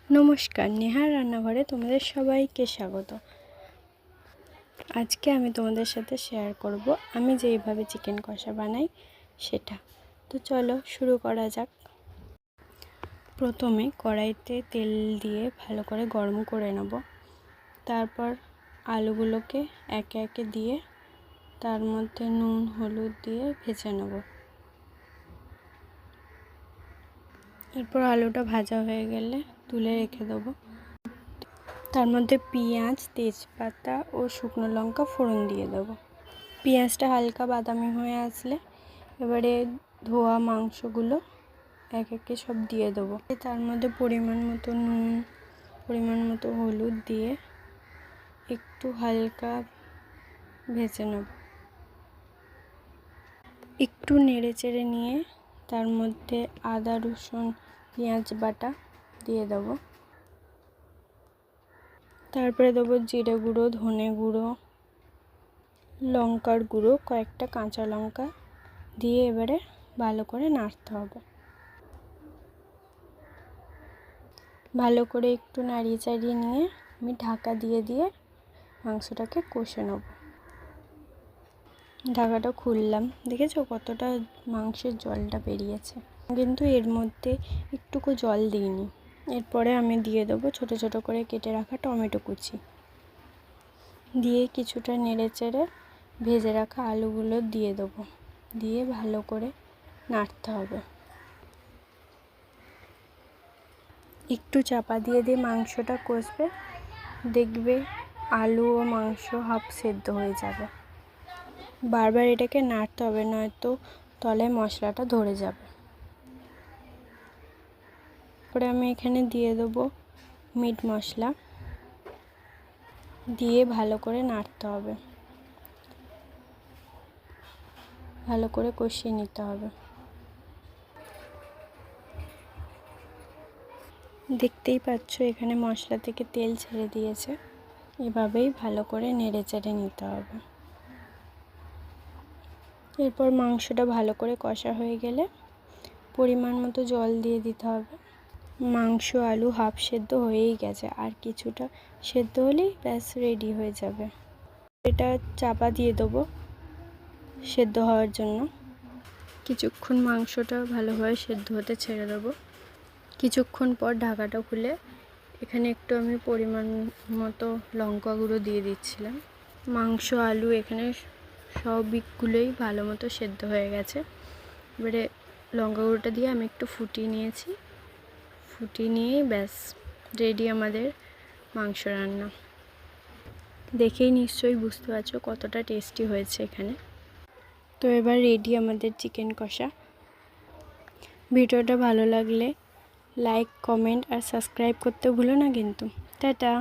নমস্কার, নেহার রান্নাঘরে তোমাদের সবাইকে স্বাগত। আজকে আমি তোমাদের সাথে শেয়ার করব আমি যেইভাবে চিকেন কষা বানাই সেটা। তো চলো শুরু করা যাক। প্রথমে কড়াইতে তেল দিয়ে ভালো করে গরম করে নেব। তারপর আলুগুলোকে একে একে দিয়ে তার মধ্যে নুন হলুদ দিয়ে ভেজে নেব। এরপর আলুটা ভাজা হয়ে গেলে তুলে রেখে দেবো। তার মধ্যে পেঁয়াজ, তেজপাতা ও শুকনো লঙ্কা ফোড়ন দিয়ে দেবো। পেঁয়াজটা হালকা বাদামি হয়ে আসলে এবারে ধোয়া মাংসগুলো এক একে সব দিয়ে দেবো। তার মধ্যে পরিমাণ মতো নুন, পরিমাণ মতো হলুদ দিয়ে একটু হালকা ভেজে নেব। একটু নেড়ে চেড়ে নিয়ে তার মধ্যে আদা রসুন পেঁয়াজ বাটা দিয়ে দেবো। তারপরে দেবো জিরে গুঁড়ো, ধনে গুঁড়ো, লঙ্কার গুঁড়ো, কয়েকটা কাঁচা লঙ্কা দিয়ে এবারে ভালো করে নাড়তে হবে। ভালো করে একটু নাড়িয়ে চাড়িয়ে নিয়ে আমি ঢাকা দিয়ে মাংসটাকে কষে নেব। ঢাকাটা খুললাম, দেখেছো কতটা মাংসের জলটা বেরিয়েছে, কিন্তু এর মধ্যে একটুকু জল দিইনি। এরপরে আমি দিয়ে দেবো ছোট ছোট করে কেটে রাখা টমেটো কুচি দিয়ে কিছুটা নেড়ে চেড়ে ভেজে রাখা আলুগুলো দিয়ে দেবো। দিয়ে ভালো করে নাড়তে হবে। একটু চাপা দিয়ে মাংসটা কষবে, দেখবে আলু ও মাংস হাফ সেদ্ধ হয়ে যাবে। বারবার এটাকে নাড়তে হবে, নয়তো তলায় মশলাটা ধরে যাবে। তারপরে আমি এখানে দিয়ে দেবো মিট মশলা দিয়ে ভালো করে নাড়তে হবে, ভালো করে কষিয়ে নিতে হবে। দেখতেই পাচ্ছ এখানে মশলা থেকে তেল ছেড়ে দিয়েছে। এভাবেই ভালো করে নেড়ে চেড়ে নিতে হবে। এরপর মাংসটা ভালো করে কষা হয়ে গেলে পরিমাণ মতো জল দিয়ে দিতে হবে। মাংস আলু হাফ সেদ্ধ হয়েই গেছে, আর কিছুটা সেদ্ধ হলেই ব্যাস রেডি হয়ে যাবে। এটা চাপা দিয়ে দেবো সেদ্ধ হওয়ার জন্য। কিছুক্ষণ মাংসটা ভালোভাবে সেদ্ধ হতে ছেড়ে দেবো। কিছুক্ষণ পর ঢাকাটা খুলে এখানে একটু আমি পরিমাণ মতো লঙ্কা গুঁড়ো দিয়ে দিচ্ছিলাম। মাংস আলু এখানে সবগুলোই ভালো মতো সেদ্ধ হয়ে গেছে। এবারে লঙ্কা গুঁড়োটা দিয়ে আমি একটু ফুটিয়ে নিয়েছি। ফুটিয়ে নিয়েই ব্যাস রেডি আমাদের মাংস রান্না। দেখেই নিশ্চয়ই বুঝতে পারছো কতটা টেস্টি হয়েছে এখানে। তো এবার রেডি আমাদের চিকেন কষা। ভিডিওটা ভালো লাগলে লাইক, কমেন্ট আর সাবস্ক্রাইব করতে ভুলো না কিন্তু। টাটা।